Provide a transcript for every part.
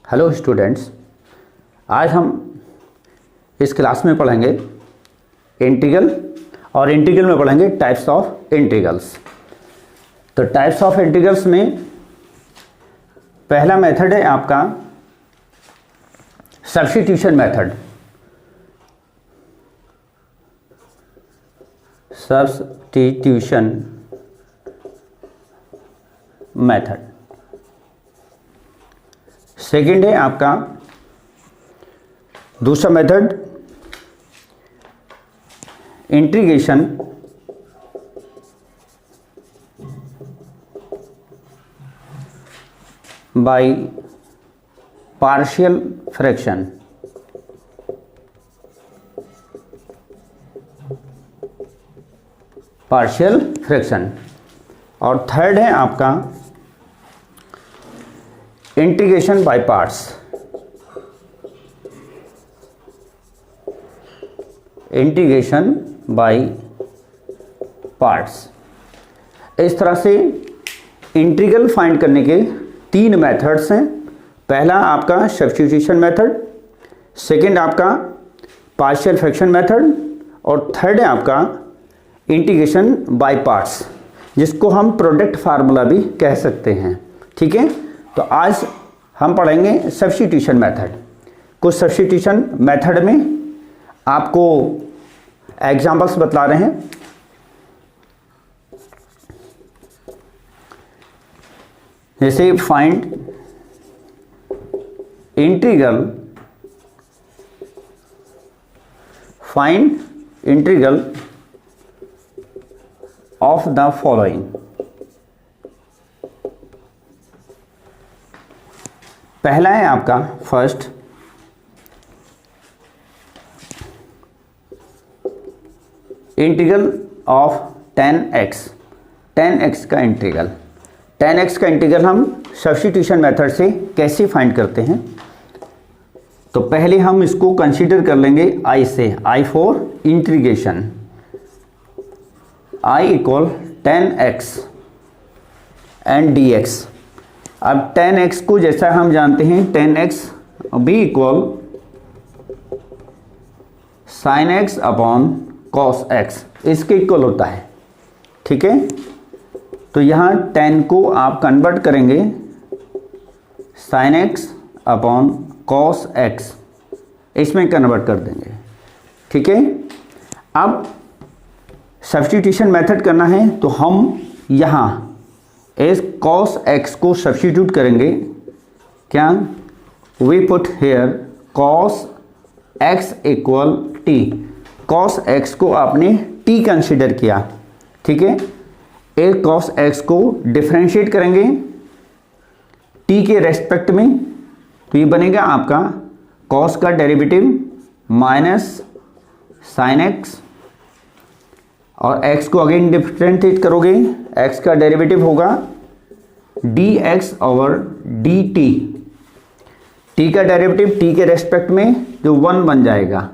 Hello students, आज हम इस क्लास में पढ़ेंगे इंटीग्रल और इंटीग्रल में पढ़ेंगे टाइप्स ऑफ इंटीग्रल्स। तो टाइप्स ऑफ इंटीग्रल्स में पहला मेथड है आपका substitution method. Substitution method. Second है आपका दूसरा method integration by partial fraction. और थर्ड है आपका integration by parts. Integration by parts. इस तरह से इंटीग्रल फाइंड करने के तीन मेथड्स हैं। पहला आपका सब्स्टिट्यूशन मेथड, सेकंड आपका पार्शियल फ्रैक्शन मेथड और थर्ड है आपका इंटीग्रेशन बाय पार्ट्स, जिसको हम प्रोडक्ट फार्मूला भी कह सकते हैं। ठीक है, तो आज हम पढ़ेंगे सब्स्टिट्यूशन मेथड। कुछ सब्स्टिट्यूशन मेथड में आपको एग्जांपल्स बतला रहे हैं। जैसे find integral of the following. पहला है आपका फर्स्ट इंटीग्रल ऑफ 10x का इंटीग्रल। 10x का इंटीग्रल हम सब्स्टिट्यूशन मेथड से कैसे फाइंड करते हैं? तो पहले हम इसको कंसीडर कर लेंगे I से। I for integration. I equal 10x and dx। अब 10x को जैसा हम जानते हैं 10x be equal sine x upon cos x, इसके इक्वल होता है। ठीक है, तो यहाँ 10 को आप कन्वर्ट करेंगे sign x upon cos x, इसमें कन्वर्ट कर देंगे। ठीक है, अब सब्स्टिट्यूशन मेथड करना है तो हम यहाँ एज कॉस एक्स को सब्स्टिट्यूट करेंगे। क्या? We put here cos x equal t. Cos x को आपने टी कंसिडर किया। ठीक है, एक कॉस एक्स को डिफरेंशिएट करेंगे टी के रेस्पेक्ट में, तो ये बनेगा आपका कॉस का डेरिवेटिव माइनस साइन एक्स, और x को अगेन डिफरेंशिएट करोगे, x का डेरिवेटिव होगा dx ओवर dt। t का डेरिवेटिव t के रेस्पेक्ट में जो 1 बन जाएगा।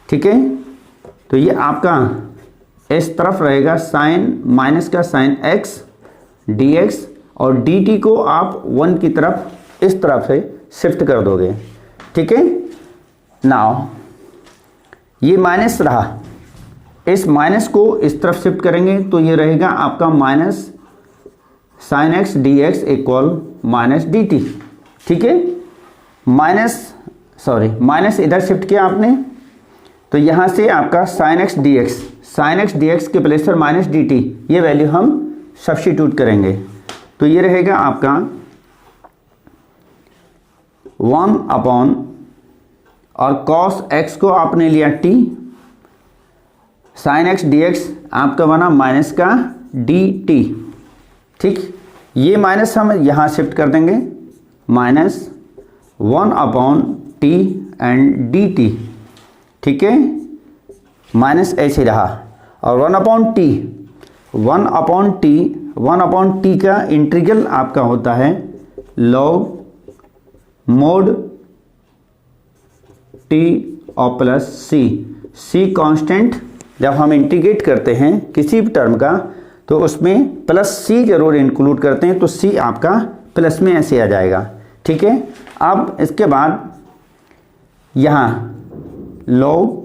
ठीक है, तो ये आपका इस तरफ रहेगा साइन माइनस का साइन x dx, और dt को आप 1 की तरफ इस तरफ से शिफ्ट कर दोगे। ठीक है, नाउ ये माइनस रहा, इस माइनस को इस तरफ शिफ्ट करेंगे तो ये रहेगा आपका minus sine x D x equal minus D T. ठीक है, माइनस इधर शिफ्ट किया आपने, तो यहाँ से आपका साइन एक्स डी एक्स के प्लेस पर माइनस डी टी, ये वैल्यू हम सब्स्टिट्यूट करेंगे। तो ये रहेगा आपका 1 अपॉन, और कॉस एक्स को आपने लिया T, sine x D x आपका बना माइनस का डी टी। ठीक, ये माइनस हम यहाँ शिफ्ट कर देंगे, minus 1 upon T and D T. ठीक है, माइनस ऐसे रहा, और 1 अपॉन टी का इंटीग्रल आपका होता है लॉग मोड टी और प्लस सी कांस्टेंट। जब हम इंटीग्रेट करते हैं किसी भी टर्म का तो उसमें प्लस सी जरूर इंक्लूड करते हैं, तो सी आपका प्लस में ऐसे आ जाएगा। ठीक है, अब इसके बाद यहाँ log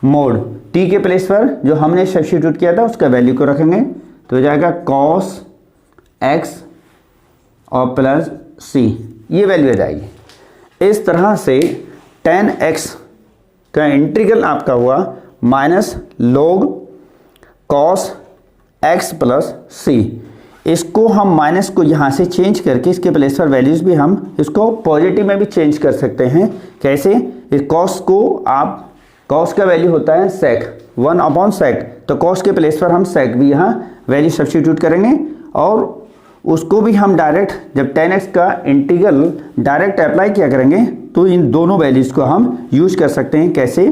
मोड t के प्लेस पर जो हमने सब्स्टिट्यूट किया था उसका वैल्यू को रखेंगे, तो हो जाएगा cos x और प्लस c, ये वैल्यू आ जाएगी। इस तरह से tan x का इंटीग्रल आपका हुआ minus log cos x plus c। इसको हम माइनस को यहाँ से चेंज करके इसके प्लेस पर वैल्यूज़ भी हम इसको पॉजिटिव में भी चेंज कर सकते हैं। कैसे? इस cos को आप cos का वैल्यू होता है sec 1/sec, तो cos के प्लेस पर हम sec भी यहाँ वैल्यू सब्स्टिट्यूट करेंगे और उसको भी हम डायरेक्ट जब tan x का इंटीग्रल डायरेक्ट अप्लाई किया करेंगे तो इन दोनों वैल्यूज़ को हम यूज कर सकते हैं। कैसे?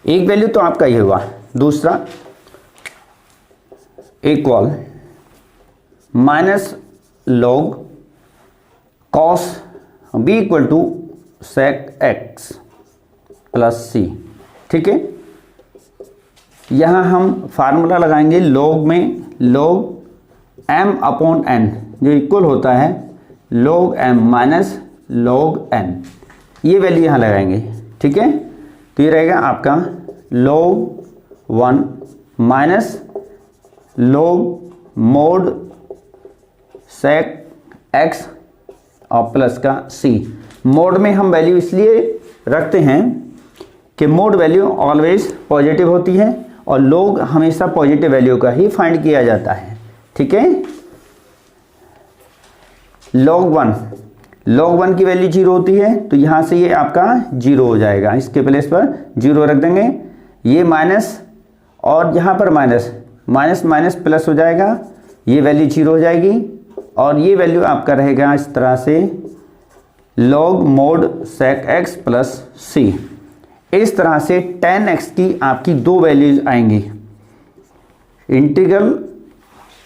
एक वैल्यू तो आपका ये हुआ, दूसरा equal minus log cos b equal to sec x plus c। ठीक है, यहाँ हम फार्मूला लगाएंगे log में log m/n जो इक्वल होता है log m minus log n, ये वैल्यू यहाँ लगाएंगे। ठीक है, तो ये रहेगा आपका log 1 minus log mod sec x और प्लस का c। मोड में हम वैल्यू इसलिए रखते हैं कि मोड वैल्यू ऑलवेज पॉजिटिव होती है और log हमेशा पॉजिटिव वैल्यू का ही फाइंड किया जाता है। ठीक है, log 1 की वैल्यू 0 होती है, तो यहाँ से ये आपका 0 हो जाएगा, इसके प्लेस पर 0 रख देंगे। ये माइनस और यहाँ पर माइनस माइनस माइनस प्लस हो जाएगा, ये वैल्यू 0 हो जाएगी और ये वैल्यू आपका रहेगा इस तरह से log mod sec x plus c। इस तरह से tan x की आपकी दो वैल्यूज आएंगी। इंटीग्रल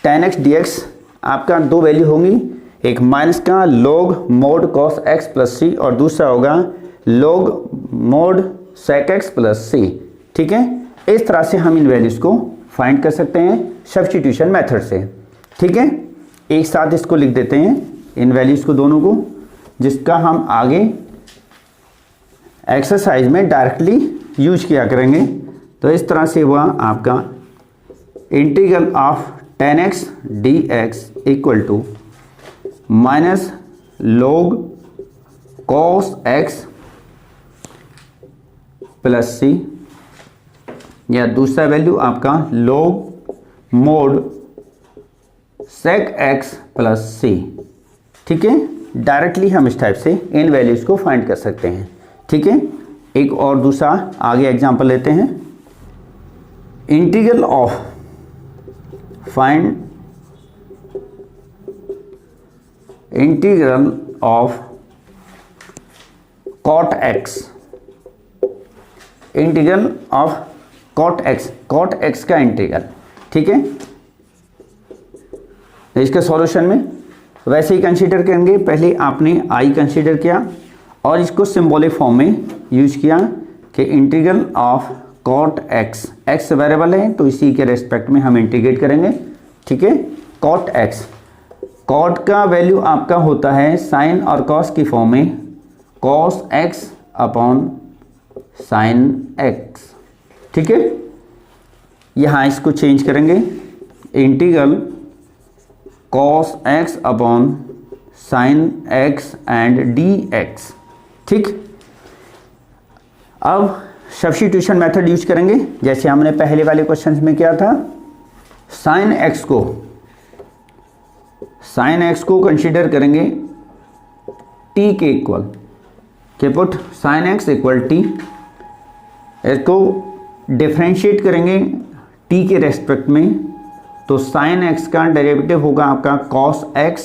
tan x dx आपका दो वैल्यू होंगी, एक माइनस का log mode cos x plus c और दूसरा होगा log mod sec x plus c। ठीक है, इस तरह से हम इन वैल्यूज को फाइंड कर सकते हैं सब्स्टिट्यूशन मेथड से। ठीक है, एक साथ इसको लिख देते हैं इन वैल्यूज को दोनों को, जिसका हम आगे एक्सरसाइज में डायरेक्टली यूज किया करेंगे। तो इस तरह से हुआ आपका integral of tan x dx equal to minus log cos x plus c, या दूसरा वैल्यू आपका log mod sec x plus c। ठीक है, डायरेक्टली हम इस टाइप से इन वैल्यूज को फाइंड कर सकते हैं। ठीक है, एक और दूसरा आगे एग्जांपल लेते हैं। Integral of find integral of cot x, integral of cot x का इंटीग्रल। ठीक है, इसके सॉल्यूशन में वैसे ही कंसीडर करेंगे, पहले आपने i कंसीडर किया और इसको सिंबॉलिक फॉर्म में यूज किया कि integral of cot x variable है तो इसी के रेस्पेक्ट में हम इंटीग्रेट करेंगे। ठीक है, cot x, cot का वैल्यू आपका होता है साइन और cos की फॉर्म में cos x upon sine x। ठीक है, यहाँ इसको चेंज करेंगे, integral cos x upon sine x and dx। ठीक, अब सब्स्टिट्यूशन मेथड यूज करेंगे जैसे हमने पहले वाले क्वेश्चन में किया था। साइन x को कंसीडर करेंगे t के इक्वल, के put sine x equal t, इसको डिफ्रेंशिएट करेंगे t के रेस्पेक्ट में, तो साइन x का डेरिवेटिव होगा आपका cos x,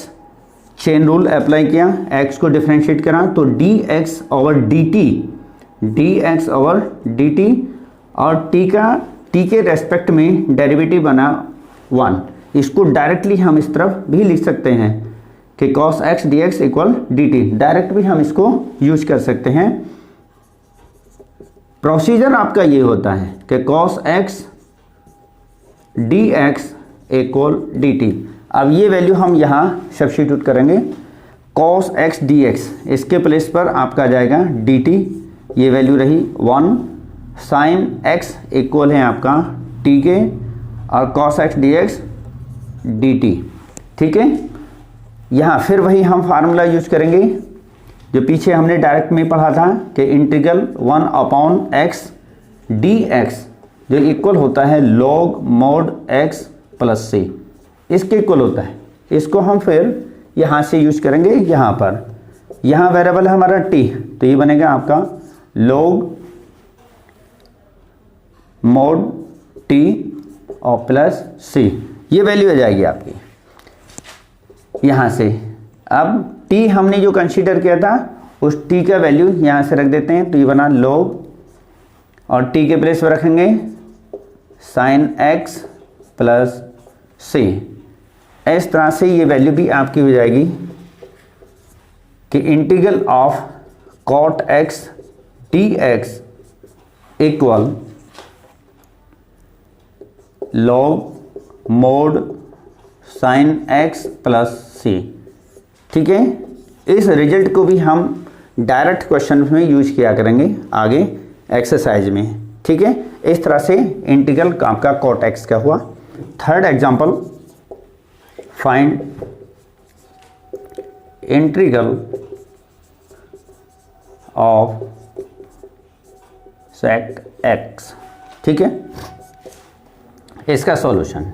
chain rule apply किया, x को डिफ्रेंशिएट करा तो dx ओवर dt और t के रेस्पेक्ट में डेरिवेटिव बना 1। इसको डायरेक्टली हम इस तरफ भी लिख सकते हैं कि cos x dx equal dt, direct भी हम इसको यूज कर सकते हैं। प्रोसीजर आपका ये होता है कि cos x dx equal dt। अब ये वैल्यू हम यहाँ सब्स्टिट्यूट करेंगे, cos x dx, इसके प्लेस पर आपका आ जाएगा dt, ये वैल्यू रही 1, sin x इक्वल है आपका t के और cos x dx dt, ठीक है। यहाँ फिर वही हम फार्मूला यूज करेंगे जो पीछे हमने डायरेक्ट में पढ़ा था कि इंटीग्रल 1/x dx जो इक्वल होता है log mod x plus c, इसके इक्वल होता है। इसको हम फिर यहाँ से यूज करेंगे यहाँ पर। यहाँ वेरिएबल है हमारा t, तो ये बनेगा आपका log mod t और प्लस c, ये वैल्यू आ जाएगी आपकी यहाँ से। अब t हमने जो कंसीडर किया था उस t का वैल्यू यहाँ से रख देते हैं, तो ये बना log और t के प्लेस पर रखेंगे sin x प्लस c। इस तरह से ये वैल्यू भी आपकी हो जाएगी कि integral of cot x dx equal log mod sin x plus c, ठीक है। इस रिजल्ट को भी हम डायरेक्ट क्वेश्चन में यूज किया करेंगे आगे एक्सरसाइज में, ठीक है। इस तरह से इंटीग्रल आपका cot x का हुआ। Third example, find integral of sec x, ठीक है। इसका सॉल्यूशन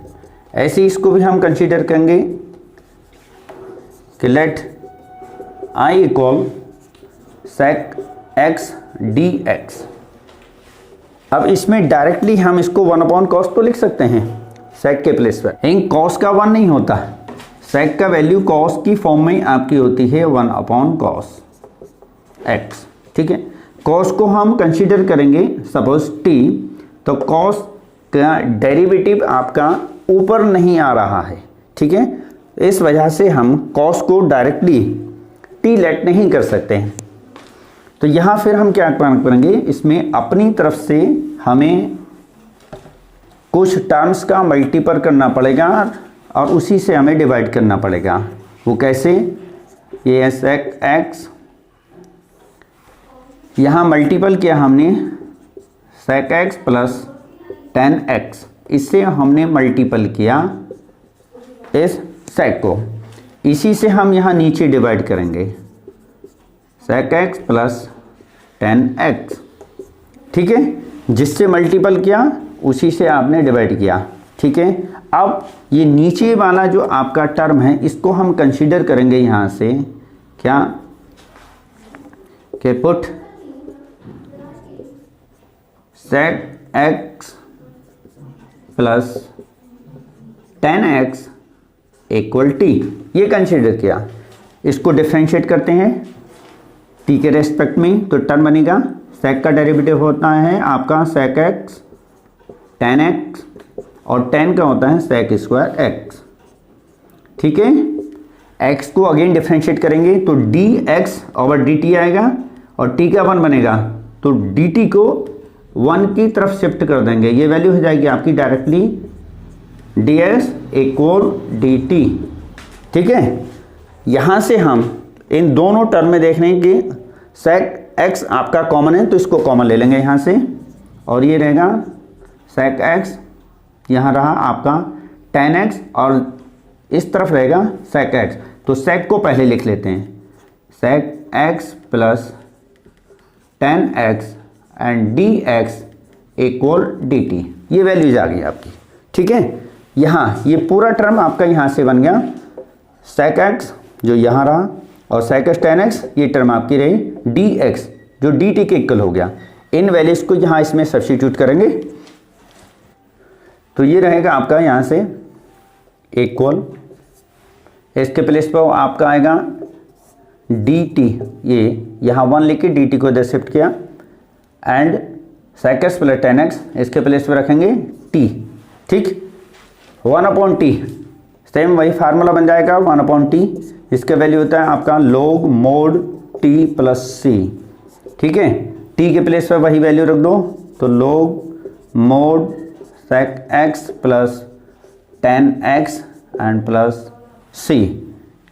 ऐसे इसको भी हम कंसीडर करेंगे कि let i equal sec x dx। अब इसमें डायरेक्टली हम इसको 1/cos तो लिख सकते हैं sec के प्लेस पर, लेकिन cos का 1 नहीं होता, sec का वैल्यू cos की फॉर्म में आपकी होती है 1/cos x, ठीक है। cos को हम कंसीडर करेंगे सपोज t, तो cos का डेरिवेटिव आपका ऊपर नहीं आ रहा है, ठीक है। इस वजह से हम cos को डायरेक्टली t लेट नहीं कर सकते हैं। तो यहाँ फिर हम क्या करेंगे, इसमें अपनी तरफ से हमें कुछ टर्म्स का मल्टीपल करना पड़ेगा और उसी से हमें डिवाइड करना पड़ेगा। वो कैसे, ये sec x यहाँ मल्टीपल किया हमने sec x plus tan x, इससे हमने मल्टीपल किया इस sec को, इसी से हम यहाँ नीचे डिवाइड करेंगे sec x plus tan x, ठीक है। जिससे मल्टीपल किया उसी से आपने डिवाइड किया, ठीक है। अब ये नीचे वाला जो आपका टर्म है इसको हम कंसीडर करेंगे यहाँ से क्या कि put sec x plus tan x equal t, ये कंसीडर किया। इसको डिफरेंशिएट करते हैं t के रेस्पेक्ट में, तो टर्म बनेगा sec का डेरिवेटिव होता है आपका sec x tan x और tan का होता है sec स्क्वायर x, ठीक है। x को अगेन डिफरेंशिएट करेंगे तो dx ओवर dt आएगा और t का 1 बनेगा, तो dt को 1 की तरफ शिफ्ट कर देंगे, ये वैल्यू हो जाएगी आपकी डायरेक्टली ds इक्वल dt, ठीक है। यहाँ से हम इन दोनों टर्म में देख रहे हैं कि sec x आपका कॉमन है, तो इसको कॉमन ले लेंगे यहाँ से, और ये रहेगा sec x, यहाँ रहा आपका tan x और इस तरफ रहेगा sec x। तो sec को पहले लिख लेते हैं, sec x plus tan x and dx equal dt, ये वैल्यूज आ गई आपकी, ठीक है। यहाँ ये पूरा टर्म आपका यहाँ से बन गया sec x जो यहाँ रहा और sec x tan x, ये टर्म आपकी रही dx जो dt के इक्वल हो गया। इन वैल्यूज को यहाँ इसमें सब्स्टिट्यूट करेंगे तो ये रहेगा आपका यहाँ से इक्वल, इसके प्लेस पर आपका आएगा dt, ये यहाँ 1 लिख के dt को इधर शिफ्ट किया and sec x plus tan x, इसके प्लेस पर रखेंगे t, ठीक। 1/t सेम वही फार्मूला बन जाएगा 1/t, इसका वैल्यू होता है आपका log mod t plus c, ठीक है। t के प्लेस पर वही वैल्यू रख दो, तो log mod sec x plus tan x and plus c,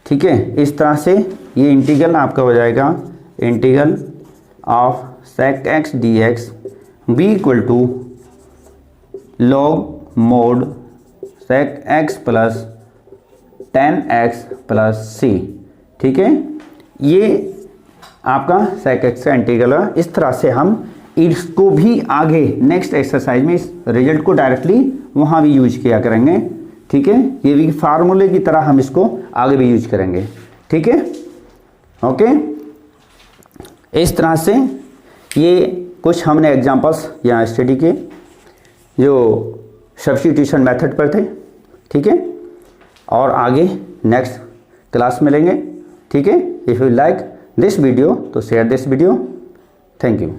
ठीक है। इस तरह से ये इंटीग्रल आपका हो जाएगा integral of sec x dx b equal to log mod sec x plus tan x plus c। ठीक है, ये आपका sec x का इंटीग्रल है। इस तरह से हम इसको भी आगे नेक्स्ट एक्सरसाइज में इस रिजल्ट को डायरेक्टली वहाँ भी यूज किया करेंगे। ठीक है, ये भी फार्मूले की तरह हम इसको आगे भी यूज करेंगे। ठीक है, ओके। इस तरह से ये कुछ हमने एग्जांपल्स यहाँ स्टडी के जो सब्स्टिट्यूशन मेथड पर थे। ठीक है, और आगे नेक्स्ट क्लास में लेंगे। ठीक है, if you like this video तो share this video. Thank you.